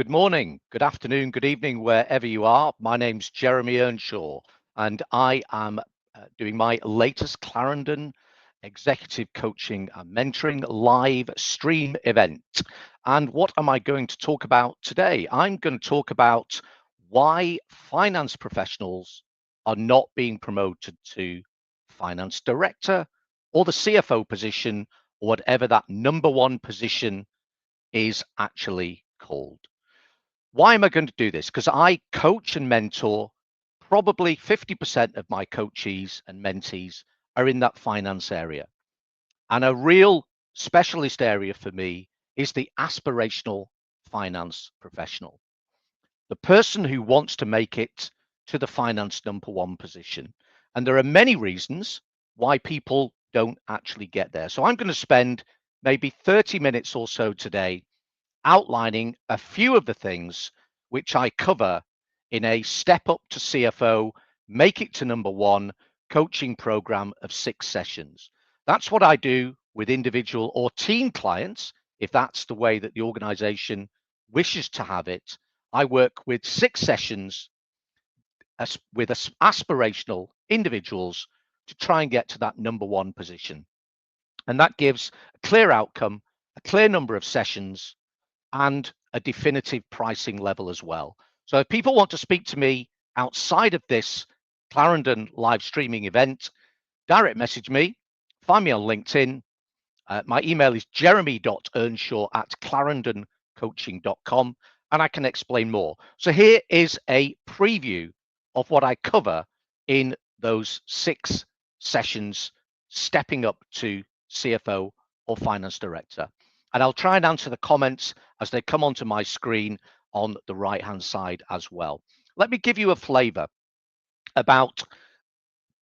Good morning, good afternoon, good evening, wherever you are. My name's Jeremy Earnshaw, and I am doing my latest Clarendon Executive Coaching and Mentoring live stream event. And what am I going to talk about today? I'm going to talk about why finance professionals are not being promoted to finance director or the CFO position, or whatever that number one position is actually called. Why am I going to do this? Because I coach and mentor probably 50% of my coachees and mentees are in that finance area. And a real specialist area for me is the aspirational finance professional, the person who wants to make it to the finance number one position. And there are many reasons why people don't actually get there. So I'm going to spend maybe 30 minutes or so today outlining a few of the things which I cover in a Step Up to CFO, Make It to Number One coaching program of 6 sessions. That's what I do with individual or team clients, if that's the way that the organization wishes to have it. I work with 6 sessions with aspirational individuals to try and get to that number one position. And that gives a clear outcome, a clear number of sessions, and a definitive pricing level as well. So if people want to speak to me outside of this Clarendon live streaming event, direct message me, find me on LinkedIn. My email is jeremy.earnshaw@clarendoncoaching.com, and I can explain more. So here is a preview of what I cover in those 6 sessions, stepping up to CFO or finance director. And I'll try and answer the comments as they come onto my screen on the right-hand side as well. Let me give you a flavor about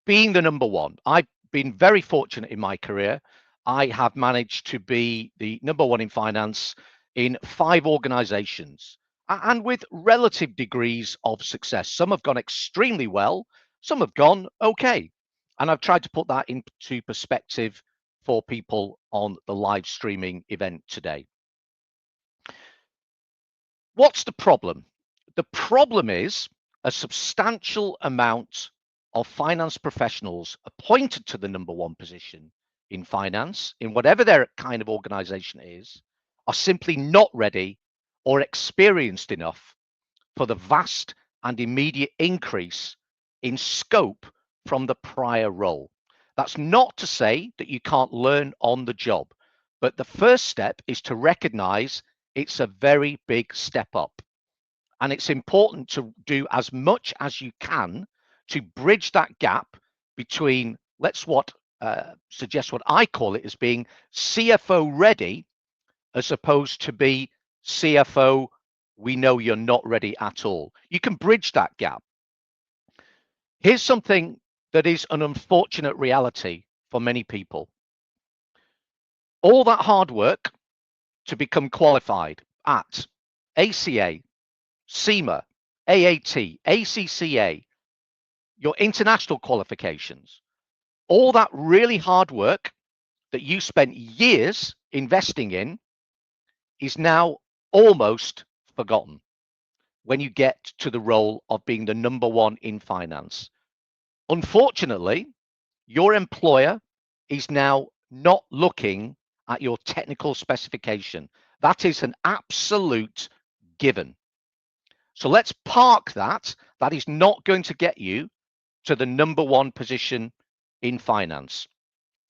being the number one. I've been very fortunate in my career. I have managed to be the number one in finance in 5 organizations and with relative degrees of success. Some have gone extremely well, some have gone okay. And I've tried to put that into perspective for people on the live streaming event today. What's the problem? The problem is a substantial amount of finance professionals appointed to the number one position in finance, in whatever their kind of organization is, are simply not ready or experienced enough for the vast and immediate increase in scope from the prior role. That's not to say that you can't learn on the job, but the first step is to recognize it's a very big step up. And it's important to do as much as you can to bridge that gap between, suggest what I call it as being CFO ready, as opposed to be CFO, we know you're not ready at all. You can bridge that gap. Here's something that is an unfortunate reality for many people. All that hard work to become qualified at ACA, CIMA, AAT, ACCA, your international qualifications, all that really hard work that you spent years investing in is now almost forgotten when you get to the role of being the number one in finance. Unfortunately, your employer is now not looking at your technical specification. That is an absolute given. So let's park that. That is not going to get you to the number one position in finance.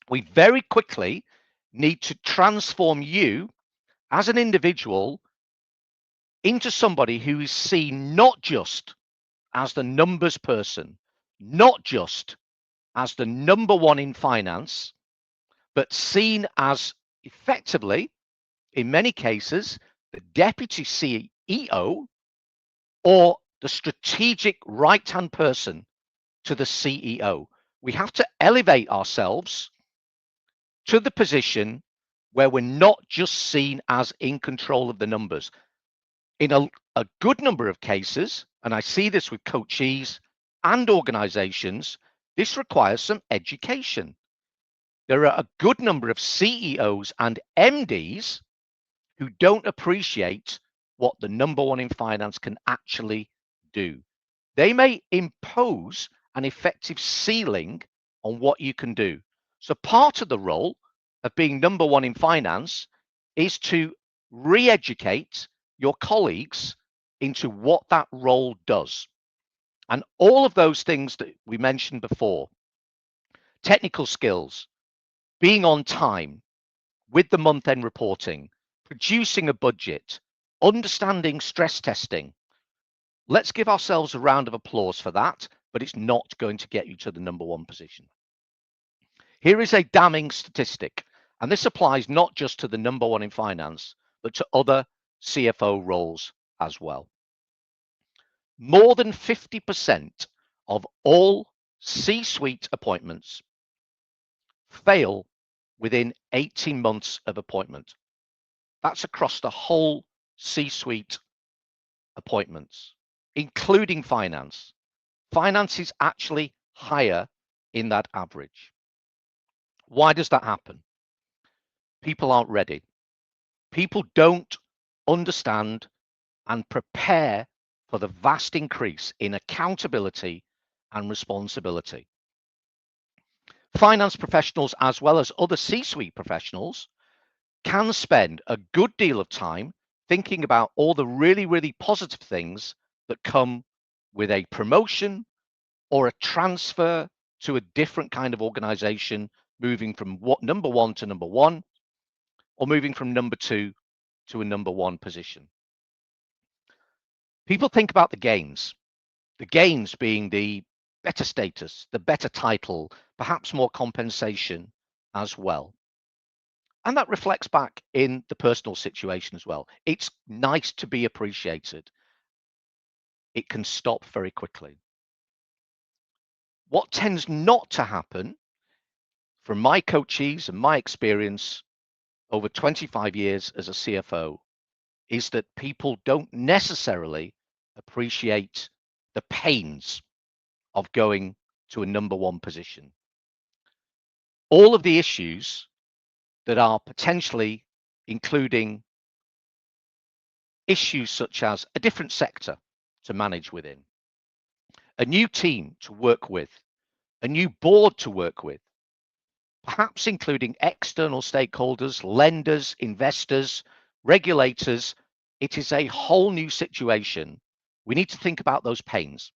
We very quickly need to transform you as an individual into somebody who is seen not just as the numbers person, not just as the number one in finance, but seen as effectively, in many cases, the deputy CEO or the strategic right-hand person to the CEO. We have to elevate ourselves to the position where we're not just seen as in control of the numbers. In a good number of cases, and I see this with coachees and organizations, this requires some education. There are a good number of CEOs and MDs who don't appreciate what the number one in finance can actually do. They may impose an effective ceiling on what you can do. So part of the role of being number one in finance is to re-educate your colleagues into what that role does. And all of those things that we mentioned before, technical skills, being on time with the month-end reporting, producing a budget, understanding stress testing. Let's give ourselves a round of applause for that, but it's not going to get you to the number one position. Here is a damning statistic, and this applies not just to the number one in finance, but to other CFO roles as well. More than 50% of all C-suite appointments fail within 18 months of appointment. That's across the whole C-suite appointments, including finance. Finance is actually higher in that average. Why does that happen? People aren't ready. People don't understand and prepare for the vast increase in accountability and responsibility. Finance professionals, as well as other C-suite professionals, can spend a good deal of time thinking about all the really, really positive things that come with a promotion or a transfer to a different kind of organization, moving from number one to number one, or moving from number two to a number one position. People think about the gains being the better status, the better title, perhaps more compensation as well. And that reflects back in the personal situation as well. It's nice to be appreciated. It can stop very quickly. What tends not to happen, from my coachees and my experience over 25 years as a CFO, is that people don't necessarily appreciate the pains of going to a number one position. All of the issues that are potentially including issues such as a different sector to manage within, a new team to work with, a new board to work with, perhaps including external stakeholders, lenders, investors, regulators. It is a whole new situation. We need to think about those pains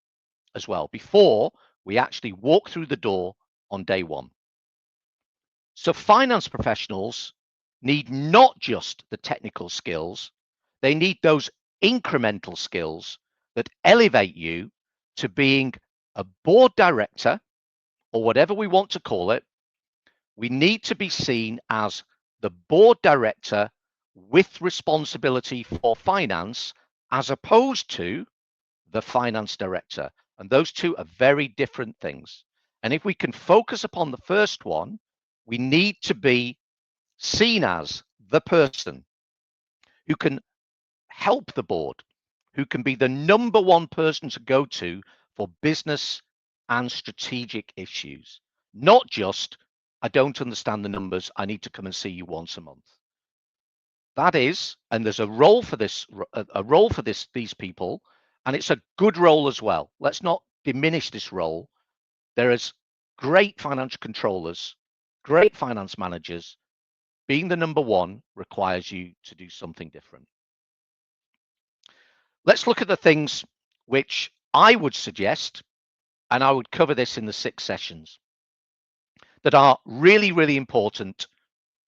as well before we actually walk through the door on day one. So finance professionals need not just the technical skills, they need those incremental skills that elevate you to being a board director, or whatever we want to call it. We need to be seen as the board director with responsibility for finance, as opposed to the finance director. And those two are very different things. And if we can focus upon the first one, we need to be seen as the person who can help the board, who can be the number one person to go to for business and strategic issues, not just, I don't understand the numbers, I need to come and see you once a month. That is, and there's a role for this, these people, and it's a good role as well. Let's not diminish this role. There is great financial controllers, great finance managers. Being the number one requires you to do something different. Let's look at the things which I would suggest, and I would cover this in the 6 sessions, that are really, really important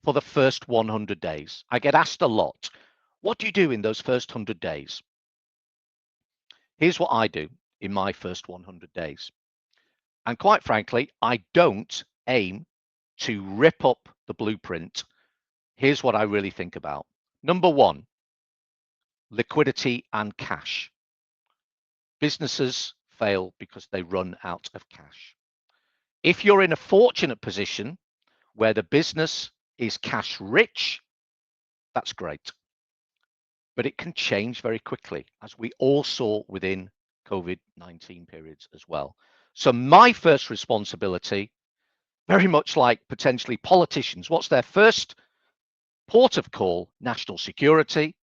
for the first 100 days. I get asked a lot, what do you do in those first 100 days? Here's what I do in my first 100 days. And quite frankly, I don't aim to rip up the blueprint. Here's what I really think about. Number one, liquidity and cash. Businesses fail because they run out of cash. If you're in a fortunate position where the business is cash rich, that's great. But it can change very quickly, as we all saw within COVID-19 periods as well. So my first responsibility, very much like potentially politicians, what's their first port of call? National security,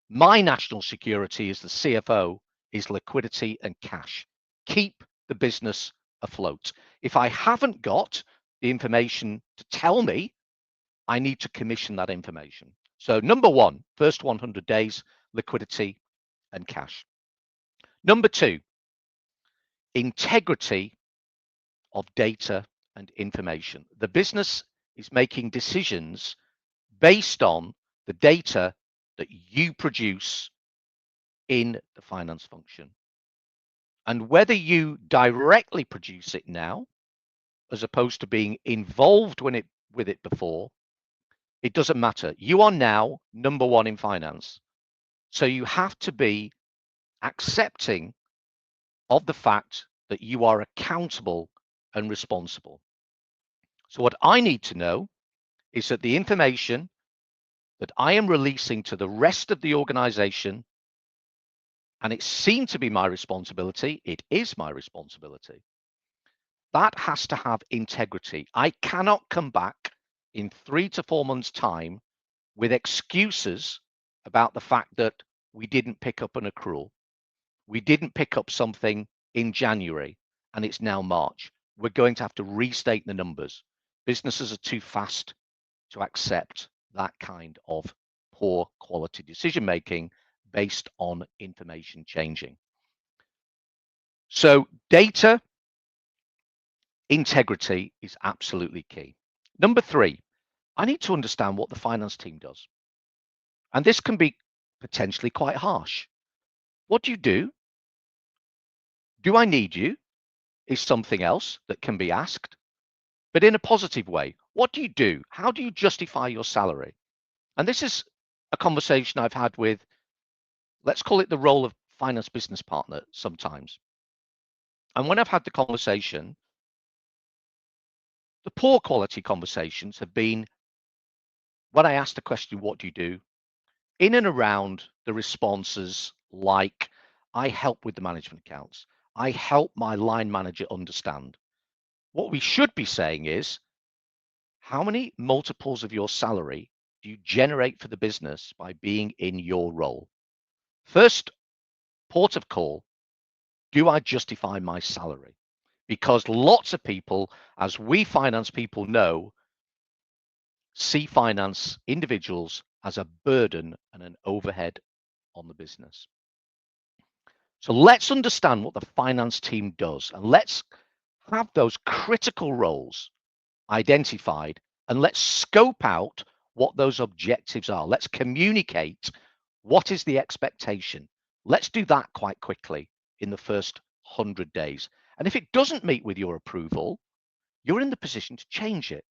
My national security as the CFO is liquidity and cash. Keep the business afloat. If I haven't got the information to tell me, I need to commission that information. So number one, first 100 days, liquidity and cash. Number two, integrity of data and information. The business is making decisions based on the data that you produce in the finance function. And whether you directly produce it now, as opposed to being involved with it before, it doesn't matter. You are now number one in finance. So you have to be accepting of the fact that you are accountable and responsible. So what I need to know is that the information that I am releasing to the rest of the organization, and it's seen to be my responsibility, it is my responsibility. That has to have integrity. I cannot come back in 3 to 4 months' time with excuses about the fact that we didn't pick up an accrual. We didn't pick up something in January and it's now March. We're going to have to restate the numbers. Businesses are too fast to accept that kind of poor quality decision making based on information changing. So data integrity is absolutely key. Number three, I need to understand what the finance team does. And this can be potentially quite harsh. What do you do? Do I need you? Is something else that can be asked, but in a positive way. What do you do? How do you justify your salary? And this is a conversation I've had with, let's call it the role of finance business partner sometimes. And when I've had the conversation, the poor quality conversations have been when I ask the question, what do you do? In and around the responses like, I help with the management accounts. I help my line manager understand. What we should be saying is, how many multiples of your salary do you generate for the business by being in your role? First port of call, do I justify my salary? Because lots of people, as we finance people know, see finance individuals as a burden and an overhead on the business. So let's understand what the finance team does and let's have those critical roles identified and let's scope out what those objectives are. Let's communicate what is the expectation. Let's do that quite quickly in the first 100 days. And if it doesn't meet with your approval, you're in the position to change it.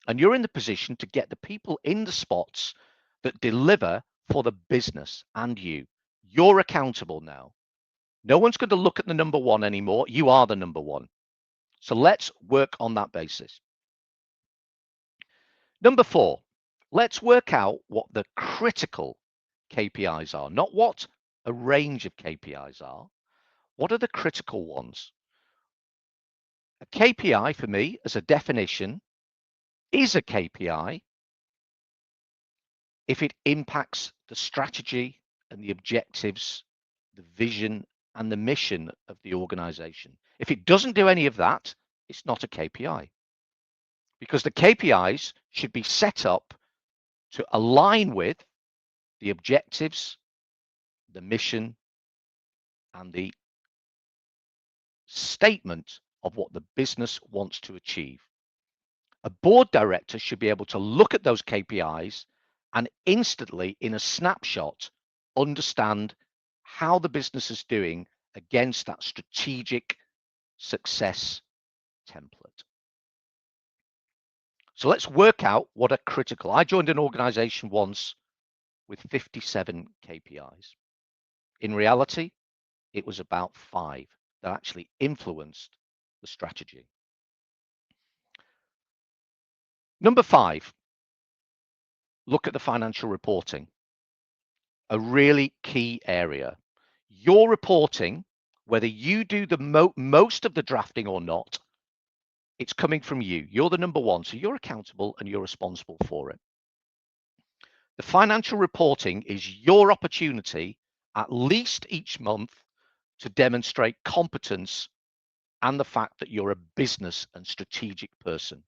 And you're in the position to get the people in the spots that deliver for the business and you. You're accountable now. No one's going to look at the number one anymore. You are the number one. So let's work on that basis. Number four, let's work out what the critical KPIs are, not what a range of KPIs are. What are the critical ones? A KPI for me, as a definition, is a KPI if it impacts the strategy and the objectives, the vision and the mission of the organization. If it doesn't do any of that, it's not a KPI. Because the KPIs should be set up to align with the objectives, the mission, and the statement of what the business wants to achieve. A board director should be able to look at those KPIs and instantly, in a snapshot, understand how the business is doing against that strategic success template. So let's work out what are critical. I joined an organization once with 57 KPIs. In reality, it was about 5 that actually influenced the strategy. Number 5, look at the financial reporting. A really key area. Your reporting, whether you do the most of the drafting or not, it's coming from you. You're the number one, so you're accountable and you're responsible for it. The financial reporting is your opportunity, at least each month, to demonstrate competence and the fact that you're a business and strategic person.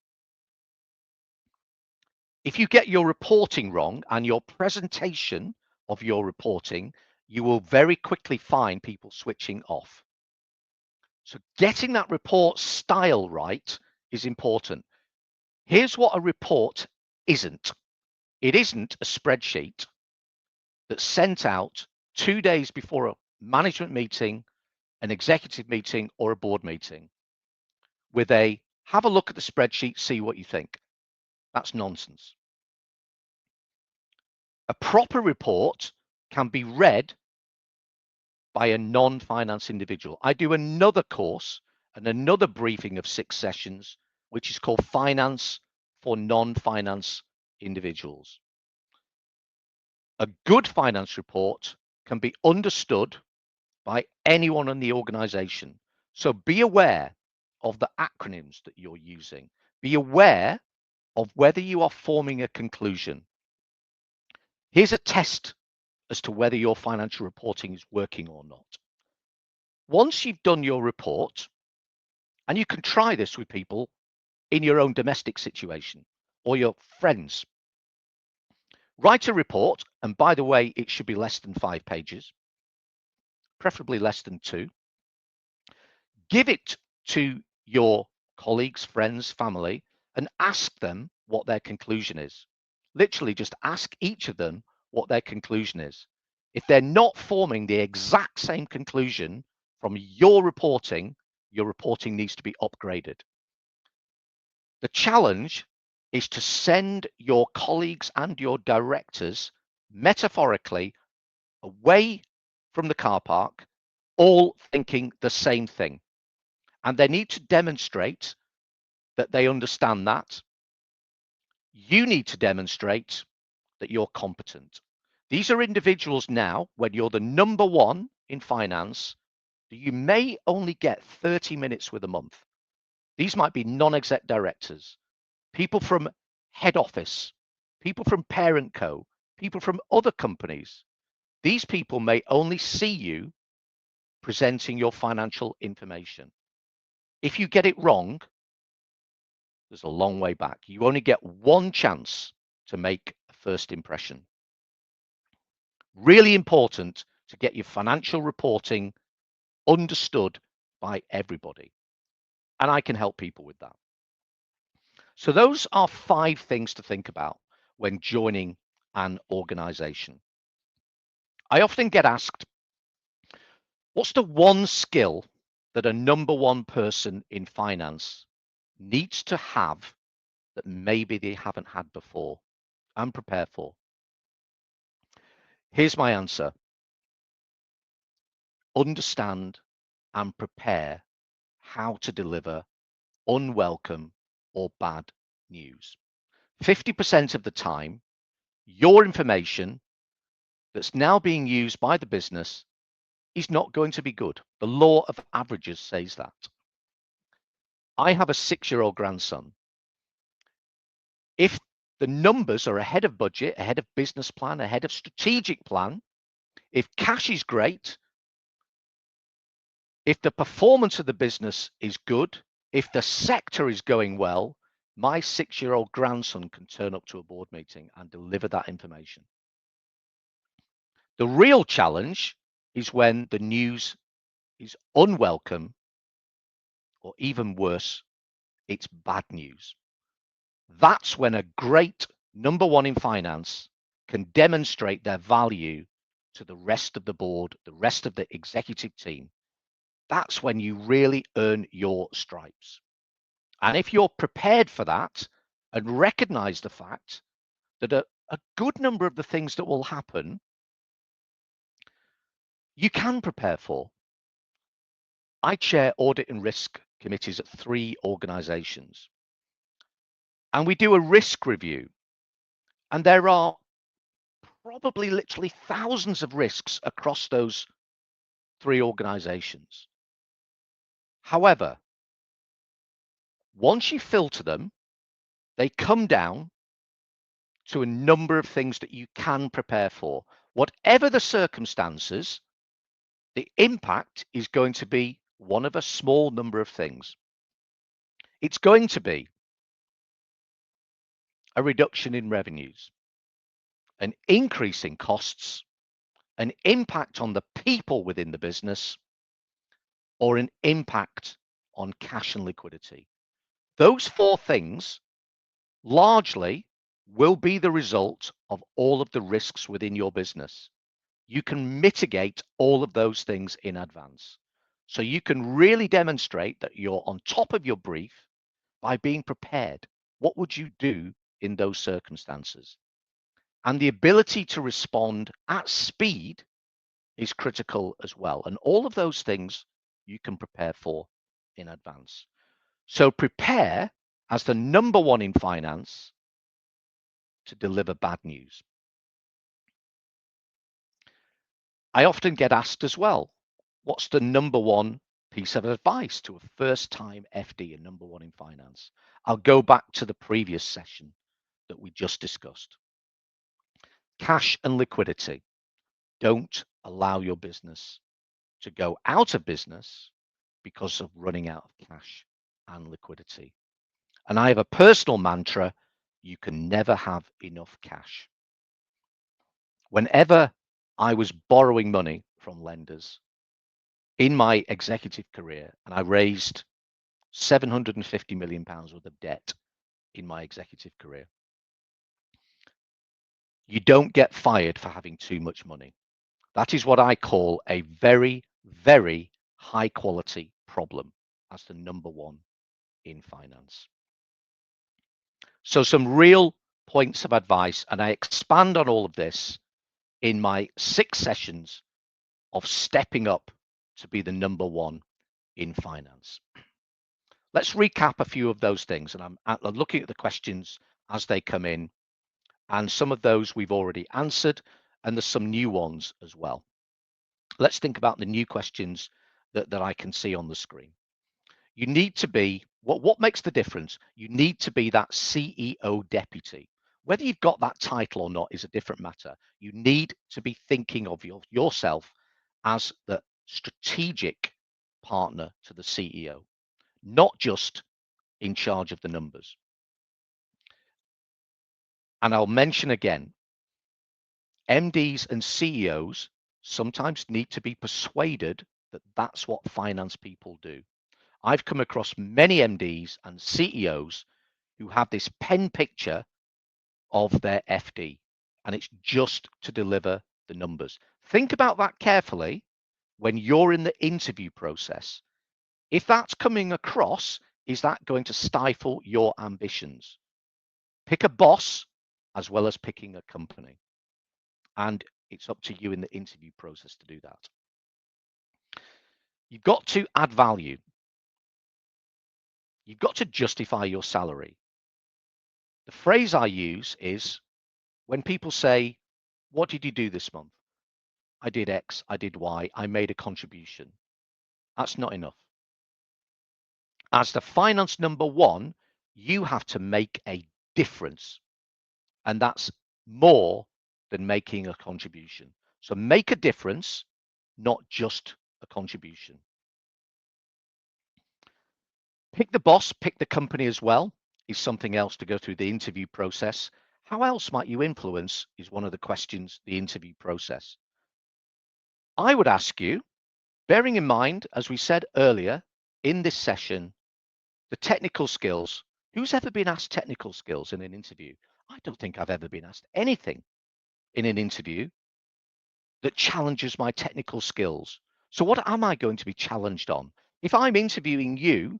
If you get your reporting wrong and your presentation of your reporting, you will very quickly find people switching off. So getting that report style right is important. Here's what a report isn't. It isn't a spreadsheet that's sent out 2 days before a management meeting, an executive meeting, or a board meeting with a have a look at the spreadsheet, see what you think. That's nonsense. A proper report can be read by a non-finance individual. I do another course and another briefing of 6 sessions, which is called Finance for Non-Finance Individuals. A good finance report can be understood by anyone in the organization. So be aware of the acronyms that you're using. Be aware of whether you are forming a conclusion. Here's a test as to whether your financial reporting is working or not. Once you've done your report, and you can try this with people in your own domestic situation or your friends, write a report, and by the way, it should be less than 5 pages, preferably less than 2. Give it to your colleagues, friends, family, and ask them what their conclusion is. Literally just ask each of them what their conclusion is. If they're not forming the exact same conclusion from your reporting needs to be upgraded. The challenge is to send your colleagues and your directors metaphorically away from the car park, all thinking the same thing. And they need to demonstrate that they understand that. You need to demonstrate that you're competent. These are individuals now, when you're the number one in finance, that you may only get 30 minutes with a month. These might be non-exec directors, people from head office, people from parent co, people from other companies. These people may only see you presenting your financial information. If you get it wrong, there's a long way back. You only get one chance to make a first impression. Really important to get your financial reporting understood by everybody. And I can help people with that. So those are 5 things to think about when joining an organization. I often get asked, what's the one skill that a number one person in finance needs to have that maybe they haven't had before and prepare for? Here's my answer. Understand and prepare how to deliver unwelcome or bad news. 50% of the time, your information that's now being used by the business is not going to be good. The law of averages says that. I have a 6-year-old grandson. If the numbers are ahead of budget, ahead of business plan, ahead of strategic plan, if cash is great, if the performance of the business is good, if the sector is going well, my 6-year-old grandson can turn up to a board meeting and deliver that information. The real challenge is when the news is unwelcome, or even worse, it's bad news. That's when a great number one in finance can demonstrate their value to the rest of the board, the rest of the executive team. That's when you really earn your stripes. And if you're prepared for that and recognize the fact that a good number of the things that will happen, you can prepare for. I chair audit and risk committees at 3 organizations. And we do a risk review. And there are probably literally thousands of risks across those 3 organizations. However, once you filter them, they come down to a number of things that you can prepare for. Whatever the circumstances, the impact is going to be one of a small number of things. It's going to be a reduction in revenues, an increase in costs, an impact on the people within the business, or an impact on cash and liquidity. Those four things largely will be the result of all of the risks within your business. You can mitigate all of those things in advance. So you can really demonstrate that you're on top of your brief by being prepared. What would you do in those circumstances? And the ability to respond at speed is critical as well. And all of those things you can prepare for in advance. So prepare as the number one in finance to deliver bad news. I often get asked as well, what's the number one piece of advice to a first time FD and number one in finance? I'll go back to the previous session that we just discussed. Cash and liquidity. Don't allow your business to go out of business because of running out of cash and liquidity. And I have a personal mantra, you can never have enough cash. Whenever I was borrowing money from lenders in my executive career, and I raised £750 million worth of debt in my executive career, you don't get fired for having too much money. That is what I call a very, very high quality problem as the number one in finance. So some real points of advice, and I expand on all of this in my 6 sessions of stepping up to be the number one in finance. Let's recap a few of those things, and I'm looking at the questions as they come in, and some of those we've already answered, and there's some new ones as well. Let's think about the new questions that I can see on the screen. You need to be, what makes the difference? You need to be that CEO deputy. Whether you've got that title or not is a different matter. You need to be thinking of yourself as the strategic partner to the CEO, not just in charge of the numbers. And I'll mention again, MDs and CEOs sometimes need to be persuaded that that's what finance people do. I've come across many MDs and CEOs who have this pen picture of their FD, and it's just to deliver the numbers. Think about that carefully when you're in the interview process. If that's coming across, is that going to stifle your ambitions? Pick a boss as well as picking a company. And it's up to you in the interview process to do that. You've got to add value. You've got to justify your salary. The phrase I use is when people say, what did you do this month? I did X, I did Y, I made a contribution. That's not enough. As the finance number one, you have to make a difference. And that's more than making a contribution. So make a difference, not just a contribution. Pick the boss, pick the company as well, is something else to go through the interview process. How else might you influence is one of the questions, the interview process. I would ask you, bearing in mind, as we said earlier in this session, the technical skills. Who's ever been asked technical skills in an interview? I don't think I've ever been asked anything in an interview that challenges my technical skills. So what am I going to be challenged on? If I'm interviewing you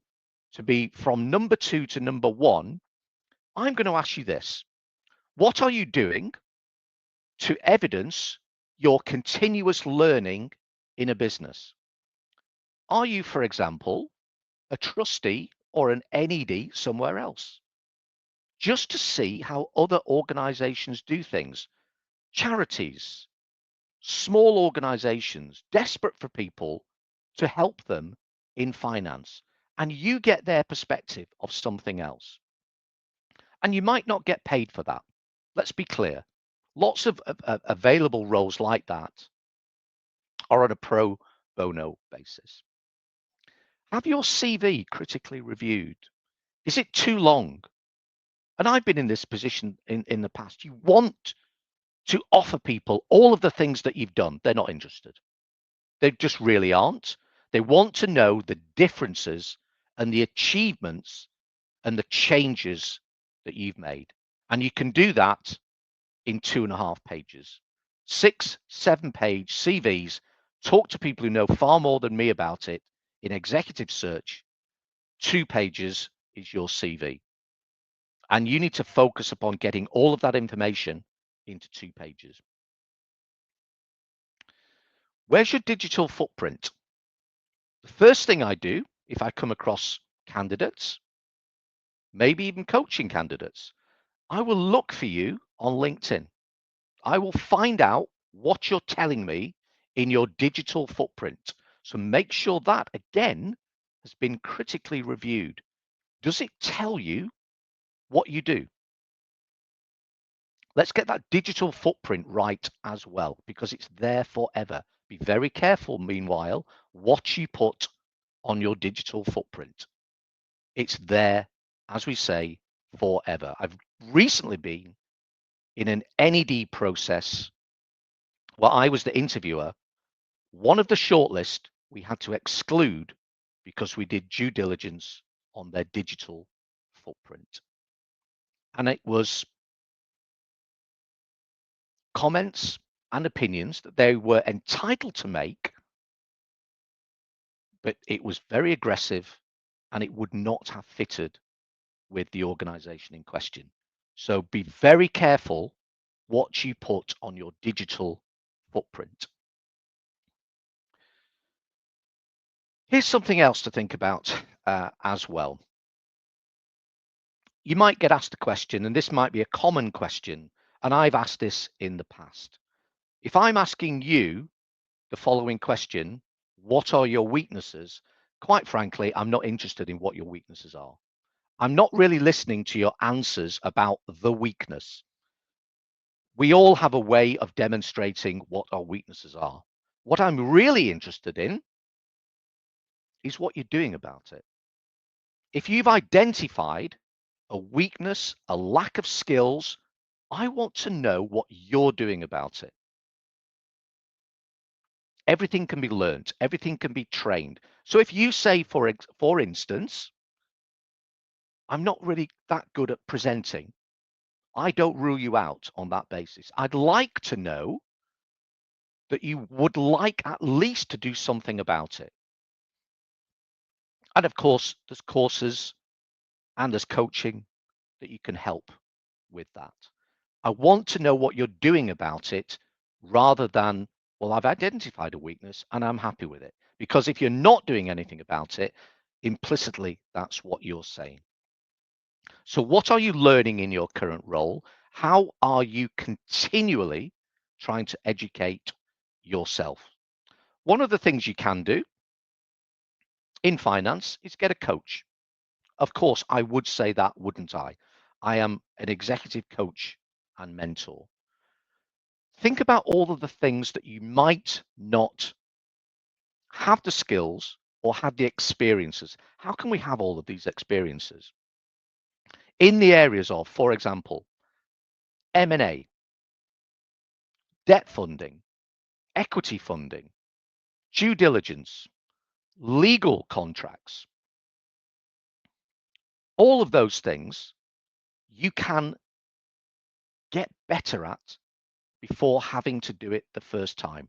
to be from number 2 to number 1, I'm going to ask you this. What are you doing to evidence your continuous learning in a business? Are you, for example, a trustee or an NED somewhere else? Just to see how other organizations do things. Charities, small organizations, desperate for people to help them in finance. And you get their perspective of something else. And you might not get paid for that. Let's be clear. Lots of available roles like that are on a pro bono basis. Have your CV critically reviewed. Is it too long? And I've been in this position in the past. You want to offer people all of the things that you've done. They're not interested. They just really aren't. They want to know the differences and the achievements and the changes that you've made. And you can do that in 2.5 pages. 6, 7-page CVs. Talk to people who know far more than me about it in executive search. 2 pages is your CV. And you need to focus upon getting all of that information into 2 pages. Where's your digital footprint? The first thing I do if I come across candidates, maybe even coaching candidates, I will look for you on LinkedIn. I will find out what you're telling me in your digital footprint. So make sure that, again, has been critically reviewed. Does it tell you what you do? Let's get that digital footprint right as well, because it's there forever. Be very careful, meanwhile, what you put on your digital footprint. It's there, as we say, forever. I've recently been in an NED process where I was the interviewer. One of the shortlist we had to exclude because we did due diligence on their digital footprint. And it was comments and opinions that they were entitled to make, but it was very aggressive and it would not have fitted with the organization in question. So be very careful what you put on your digital footprint. Here's something else to think about as well. You might get asked a question, and this might be a common question, and I've asked this in the past. If I'm asking you the following question, what are your weaknesses? Quite frankly, I'm not interested in what your weaknesses are. I'm not really listening to your answers about the weakness. We all have a way of demonstrating what our weaknesses are. What I'm really interested in is what you're doing about it. If you've identified a weakness, a lack of skills, I want to know what you're doing about it. Everything can be learned, everything can be trained. So if you say, for instance, I'm not really that good at presenting, I don't rule you out on that basis. I'd like to know that you would like at least to do something about it. And of course, there's courses and there's coaching that you can help with that. I want to know what you're doing about it rather than, well, I've identified a weakness and I'm happy with it. Because if you're not doing anything about it, implicitly, that's what you're saying. So what are you learning in your current role? How are you continually trying to educate yourself? One of the things you can do in finance is get a coach. Of course, I would say that, wouldn't I? I am an executive coach and mentor. Think about all of the things that you might not have the skills or have the experiences. How can we have all of these experiences? In the areas of, for example, M&A, debt funding, equity funding, due diligence, legal contracts, all of those things you can get better at before having to do it the first time.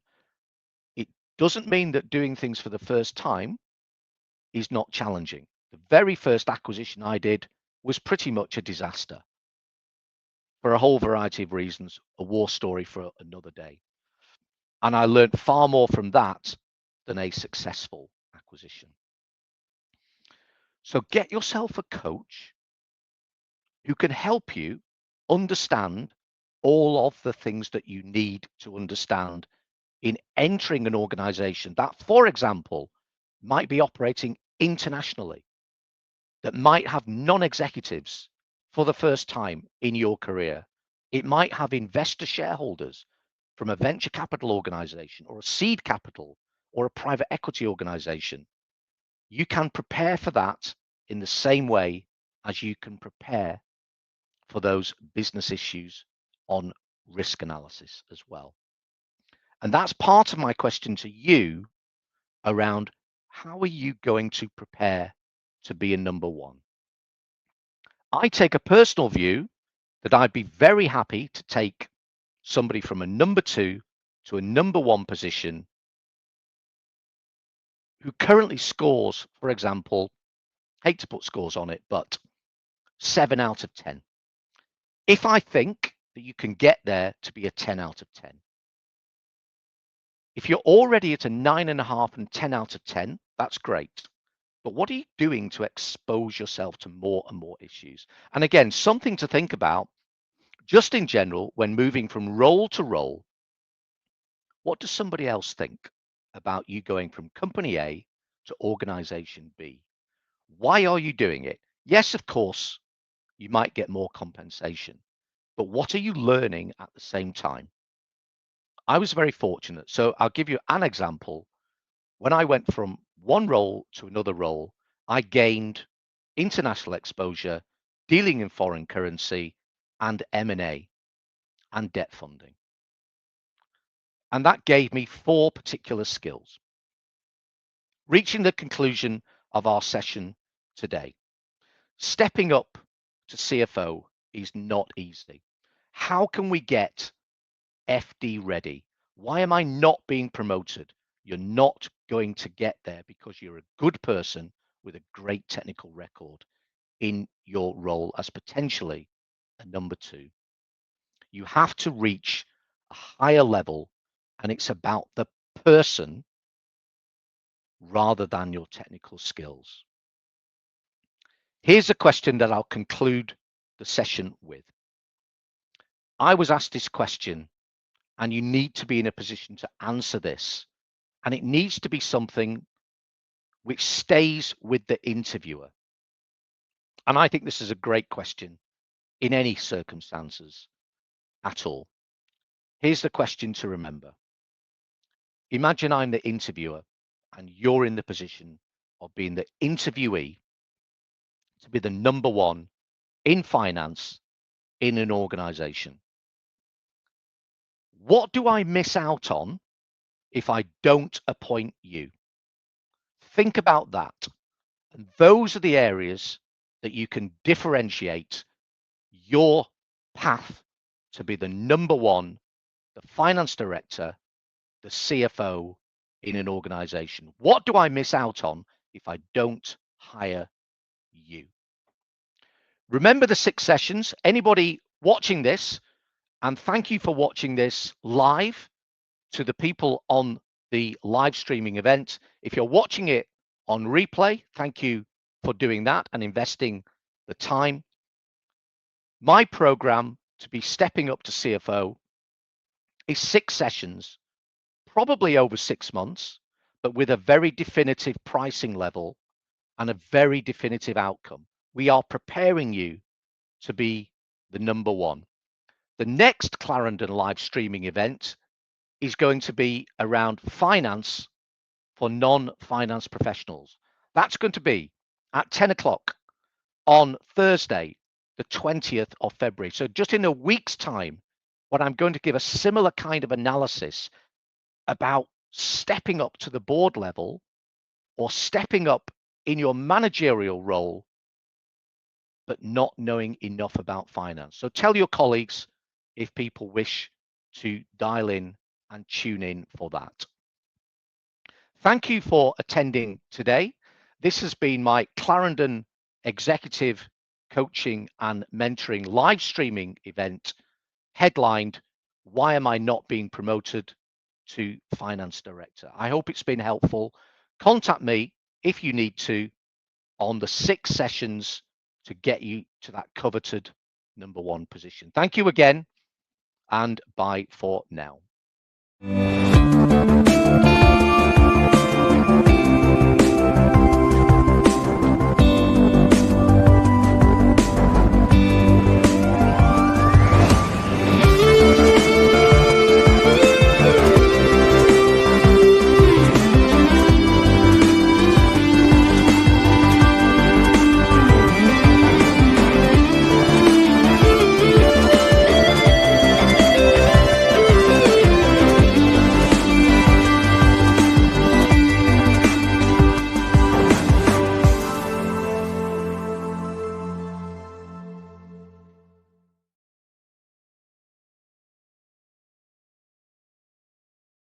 It doesn't mean that doing things for the first time is not challenging. The very first acquisition I did was pretty much a disaster for a whole variety of reasons, a war story for another day. And I learned far more from that than a successful acquisition. So get yourself a coach who can help you understand all of the things that you need to understand in entering an organization that, for example, might be operating internationally, that might have non-executives for the first time in your career. It might have investor shareholders from a venture capital organization or a seed capital or a private equity organization. You can prepare for that in the same way as you can prepare for those business issues on risk analysis as well. And that's part of my question to you around how are you going to prepare to be a number one? I take a personal view that I'd be very happy to take somebody from a number two to a number one position who currently scores, for example, hate to put scores on it, but 7 out of 10. If I think that you can get there to be a 10 out of 10. If you're already at a 9.5 and 10 out of 10, that's great. But what are you doing to expose yourself to more and more issues? And again, something to think about just in general when moving from role to role. What does somebody else think about you going from company A to organization B? Why are you doing it? Yes, of course, you might get more compensation, but what are you learning at the same time? I was very fortunate. So I'll give you an example. When I went from one role to another role, I gained international exposure, dealing in foreign currency and M&A and debt funding. And that gave me 4 particular skills. Reaching the conclusion of our session today, stepping up to CFO is not easy. How can we get FD ready? Why am I not being promoted? You're not going to get there because you're a good person with a great technical record in your role as potentially a number two. You have to reach a higher level, and it's about the person rather than your technical skills. Here's a question that I'll conclude the session with. I was asked this question, and you need to be in a position to answer this. And it needs to be something which stays with the interviewer. And I think this is a great question in any circumstances at all. Here's the question to remember. Imagine I'm the interviewer and you're in the position of being the interviewee to be the number one in finance in an organization. What do I miss out on if I don't appoint you? Think about that. And those are the areas that you can differentiate your path to be the number one, the finance director, the CFO in an organization. What do I miss out on if I don't hire you? Remember the 6 sessions. Anybody watching this, and thank you for watching this live to the people on the live streaming event. If you're watching it on replay, thank you for doing that and investing the time. My program to be stepping up to CFO is 6 sessions, probably over 6 months, but with a very definitive pricing level and a very definitive outcome. We are preparing you to be the number one. The next Clarendon live streaming event is going to be around finance for non-finance professionals. That's going to be at 10 o'clock on Thursday, the 20th of February. So just in a week's time, when I'm going to give a similar kind of analysis about stepping up to the board level or stepping up in your managerial role, but not knowing enough about finance. So tell your colleagues if people wish to dial in and tune in for that. Thank you for attending today. This has been my Clarendon Executive Coaching and Mentoring live streaming event headlined, Why Am I Not Being Promoted to Finance Director? I hope it's been helpful. Contact me if you need to on the 6 sessions to get you to that coveted number one position. Thank you again, and bye for now.